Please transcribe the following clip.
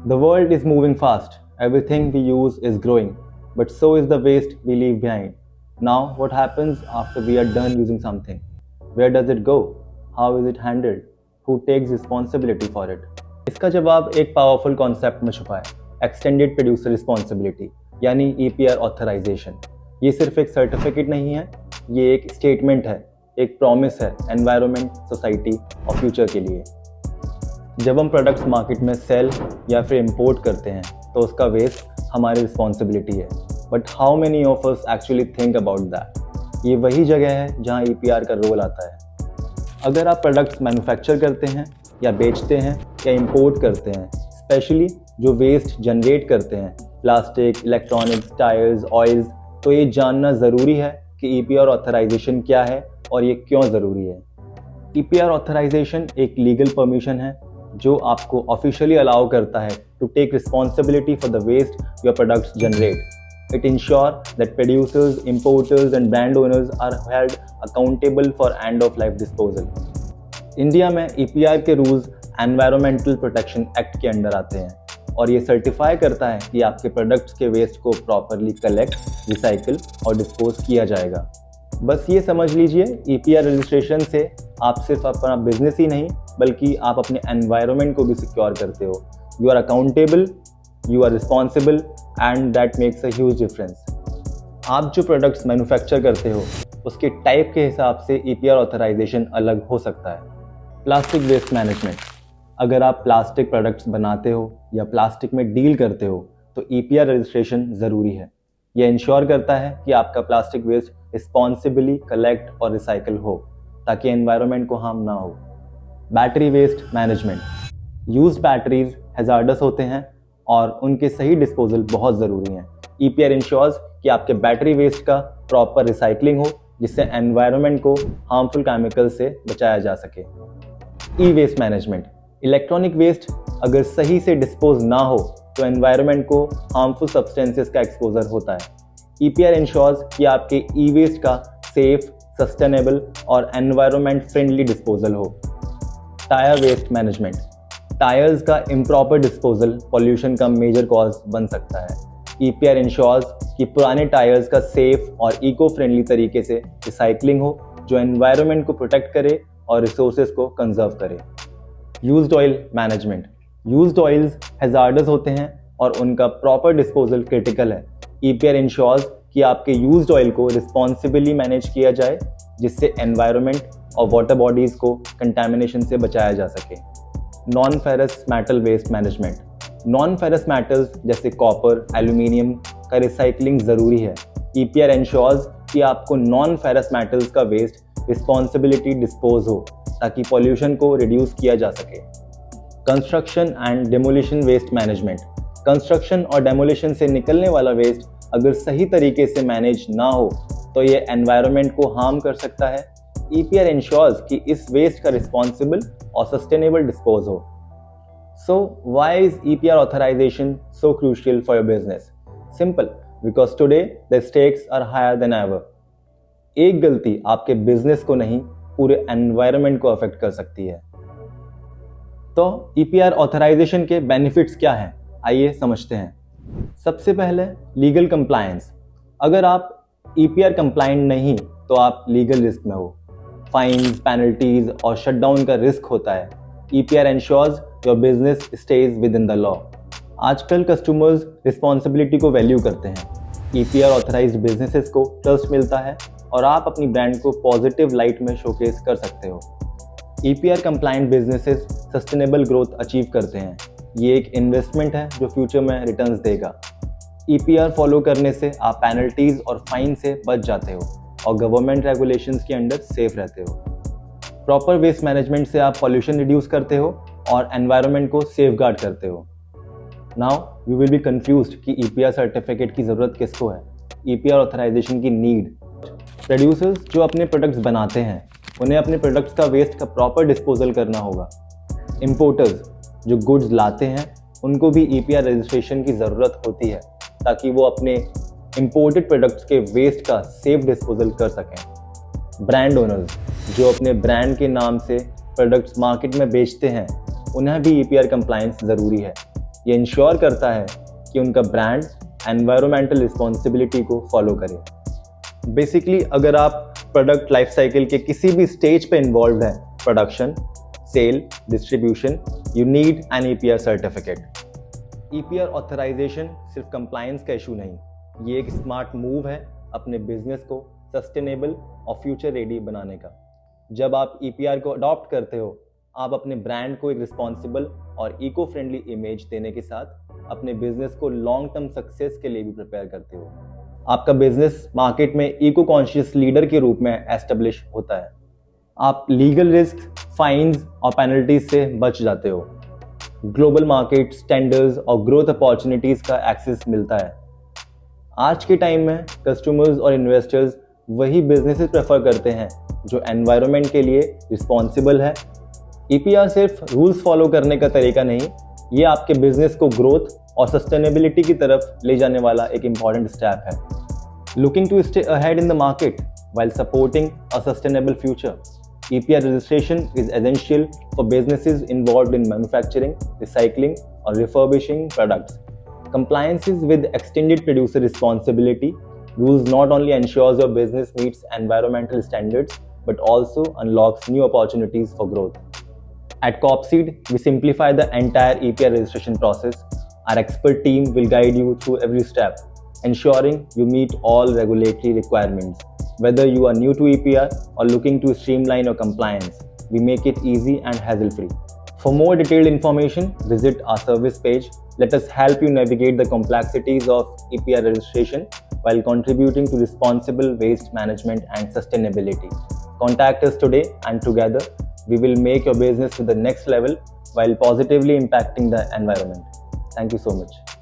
The world is moving fast. Everything we use is growing, but so is the waste we leave behind. Now, what happens after we are done using something? Where does it go? How is it handled? Who takes responsibility for it? इसका जवाब एक powerful concept में छुपा है, extended producer responsibility यानी EPR authorisation. ये सिर्फ एक सर्टिफिकेट नहीं है, ये एक स्टेटमेंट है, एक प्रॉमिस है एनवायरनमेंट, सोसाइटी और फ्यूचर के लिए। जब हम प्रोडक्ट्स मार्केट में सेल या फिर इंपोर्ट करते हैं तो उसका वेस्ट हमारी रिस्पॉन्सिबिलिटी है, but how many of us actually think about that? ये वही जगह है जहाँ EPR का रोल आता है। अगर आप प्रोडक्ट्स मैन्युफैक्चर करते हैं या बेचते हैं या इंपोर्ट करते हैं, स्पेशली जो वेस्ट जनरेट करते हैं, प्लास्टिक, इलेक्ट्रॉनिक्स, टायर्स, ऑयल्स, तो ये जानना ज़रूरी है कि EPR ऑथराइजेशन क्या है और ये क्यों ज़रूरी है। EPR ऑथराइजेशन एक लीगल परमिशन है जो आपको ऑफिशियली अलाउ करता है to take responsibility for the waste your products generate. It ensure that producers, importers and brand owners are held accountable for end-of-life disposal. India में EPR के rules environmental protection act के under आते हैं और ये certify करता है कि आपके प्रोडक्ट्स के वेस्ट को प्रॉपरली कलेक्ट, रिसाइकिल और डिस्पोज किया जाएगा। बस ये समझ लीजिए, EPR रजिस्ट्रेशन से आप सिर्फ अपना बिजनेस ही नहीं बल्कि आप अपने एनवायरनमेंट को भी सिक्योर करते हो। You are accountable, you are responsible and that makes a huge difference. आप जो प्रोडक्ट्स मैन्युफैक्चर करते हो उसके टाइप के हिसाब से EPR ऑथराइजेशन अलग हो सकता है। प्लास्टिक वेस्ट मैनेजमेंट, अगर आप प्लास्टिक प्रोडक्ट्स बनाते हो या प्लास्टिक में डील करते हो तो EPR रजिस्ट्रेशन ज़रूरी है। यह इंश्योर करता है कि आपका प्लास्टिक वेस्ट रिस्पॉन्सिबली कलेक्ट और रिसाइकिल हो ताकि एनवायरनमेंट को हार्म ना हो। Battery waste management, used batteries hazardous होते हैं और उनके सही डिस्पोजल बहुत ज़रूरी हैं। EPR इंश्योर्स कि आपके बैटरी वेस्ट का प्रॉपर रिसाइकलिंग हो जिससे एनवायरनमेंट को हार्मफुल केमिकल से बचाया जा सके। ई वेस्ट मैनेजमेंट, इलेक्ट्रॉनिक वेस्ट अगर सही से डिस्पोज ना हो तो एनवायरनमेंट को हार्मफुल सब्सटेंसेस का एक्सपोजर होता है। EPR इंश्योर्स कि आपके ई वेस्ट का सेफ, सस्टेनेबल और एनवायरनमेंट फ्रेंडली डिस्पोजल हो। टायर वेस्ट मैनेजमेंट, टायर्स का इम्प्रॉपर डिस्पोजल पॉल्यूशन का मेजर कॉज बन सकता है। EPR इंश्योर्स कि पुराने टायर्स का सेफ और इको फ्रेंडली तरीके से रिसाइकलिंग हो जो एनवायरनमेंट को प्रोटेक्ट करे और रिसोर्सेज को कंजर्व करे। Used oil management, used oils hazards होते हैं और उनका प्रॉपर डिस्पोजल क्रिटिकल है। EPR इंश्योर्स कि आपके यूज्ड ऑयल को रिस्पॉन्सिबली मैनेज किया जाए जिससे एनवायरनमेंट और वाटर बॉडीज़ को कंटेमिनेशन से बचाया जा सके। Non ferrous metal waste management, non ferrous metals जैसे कॉपर, एल्यूमिनियम का रिसाइकलिंग ज़रूरी है। EPR इंश्योर्स कि आपको नॉन फेरस मेटल्स का वेस्ट रिस्पॉन्सिबिलिटी डिस्पोज हो ताकि पॉल्यूशन को रिड्यूस किया जा सके। Construction and demolition waste management, construction और डेमोलिशन से निकलने वाला वेस्ट अगर सही तरीके से मैनेज ना हो तो ये एनवायरनमेंट को हार्म कर सकता है। EPR इंश्योर्स कि इस वेस्ट का रिस्पॉन्सिबल और सस्टेनेबल डिस्पोज हो। So why is EPR authorization so crucial for your business? Simple, because today the stakes are higher than ever. एक गलती आपके बिजनेस को नहीं पूरे एनवायरनमेंट को अफेक्ट कर सकती है। तो EPR ऑथराइजेशन के बेनिफिट्स क्या हैं, आइए समझते हैं। सबसे पहले लीगल कंप्लायंस, अगर आप EPR कंप्लायंट नहीं तो आप लीगल रिस्क में हो। फाइन्स, पेनल्टीज और शटडाउन का रिस्क होता है। EPR ensures your business stays within the law. आजकल कस्टमर्स रिस्पॉन्सिबिलिटी को वैल्यू करते हैं। EPR ऑथराइज्ड बिजनेसेस को ट्रस्ट मिलता है और आप अपनी ब्रांड को पॉजिटिव लाइट में शोकेस कर सकते हो। EPR compliant businesses sustainable growth achieve करते हैं। ये एक इन्वेस्टमेंट है जो फ्यूचर में रिटर्न्स देगा। EPR फॉलो करने से आप पेनल्टीज और फाइन से बच जाते हो और गवर्नमेंट रेगुलेशंस के अंडर सेफ रहते हो। प्रॉपर वेस्ट मैनेजमेंट से आप पॉल्यूशन रिड्यूस करते हो और एनवायरनमेंट को सेफगार्ड करते हो। Now you will be confused कि EPR सर्टिफिकेट की ज़रूरत किसको है। EPR ऑथराइजेशन की नीड, प्रोड्यूसर्स जो अपने प्रोडक्ट्स बनाते हैं उन्हें अपने प्रोडक्ट्स का वेस्ट का प्रॉपर डिस्पोजल करना होगा। इंपोर्टर्स जो गुड्स लाते हैं उनको भी EPR रजिस्ट्रेशन की ज़रूरत होती है ताकि वो अपने इंपोर्टेड प्रोडक्ट्स के वेस्ट का सेफ डिस्पोजल कर सकें। ब्रांड ओनर्स जो अपने ब्रांड के नाम से प्रोडक्ट्स मार्केट में बेचते हैं उन्हें भी EPR कंप्लायंस ज़रूरी है। ये इंश्योर करता है कि उनका ब्रांड एनवायरमेंटल रिस्पॉन्सिबिलिटी को फॉलो करे। बेसिकली अगर आप प्रोडक्ट लाइफ साइकिल के किसी भी स्टेज पे इन्वॉल्व हैं, production, sale, distribution, you need an EPR certificate. EPR authorization सिर्फ कंप्लायंस का इशू नहीं, ये एक स्मार्ट मूव है अपने बिजनेस को सस्टेनेबल और फ्यूचर रेडी बनाने का। जब आप EPR को अडॉप्ट करते हो, आप अपने ब्रांड को एक रिस्पॉन्सिबल और इको फ्रेंडली इमेज देने के साथ अपने बिजनेस को लॉन्ग टर्म सक्सेस के लिए भी प्रिपेयर करते हो। आपका बिजनेस मार्केट में इको कॉन्शियस लीडर के रूप में एस्टेब्लिश होता है। आप लीगल रिस्क, फाइन्स और पेनल्टीज से बच जाते हो। ग्लोबल मार्केट, टेंडर्स और ग्रोथ अपॉर्चुनिटीज का एक्सेस मिलता है। आज के टाइम में कस्टमर्स और इन्वेस्टर्स वही बिजनेसेस प्रेफर करते हैं जो एनवायरनमेंट के लिए रिस्पॉन्सिबल है। EPR सिर्फ रूल्स फॉलो करने का तरीका नहीं, ये आपके बिजनेस को ग्रोथ और सस्टेनेबिलिटी की तरफ ले जाने वाला एक इम्पॉर्टेंट स्टेप है। Looking to stay ahead in the market while supporting a sustainable future, EPR registration is essential for businesses involved in manufacturing, recycling, or refurbishing products. Compliance with extended producer responsibility rules not only ensures your business meets environmental standards but also unlocks new opportunities for growth. At Copseed, we simplify the entire EPR registration process. Our expert team will guide you through every step, ensuring you meet all regulatory requirements. Whether you are new to EPR or looking to streamline your compliance, we make it easy and hassle-free. For more detailed information, visit our service page. Let us help you navigate the complexities of EPR registration while contributing to responsible waste management and sustainability. Contact us today and together we will make your business to the next level while positively impacting the environment. Thank you so much.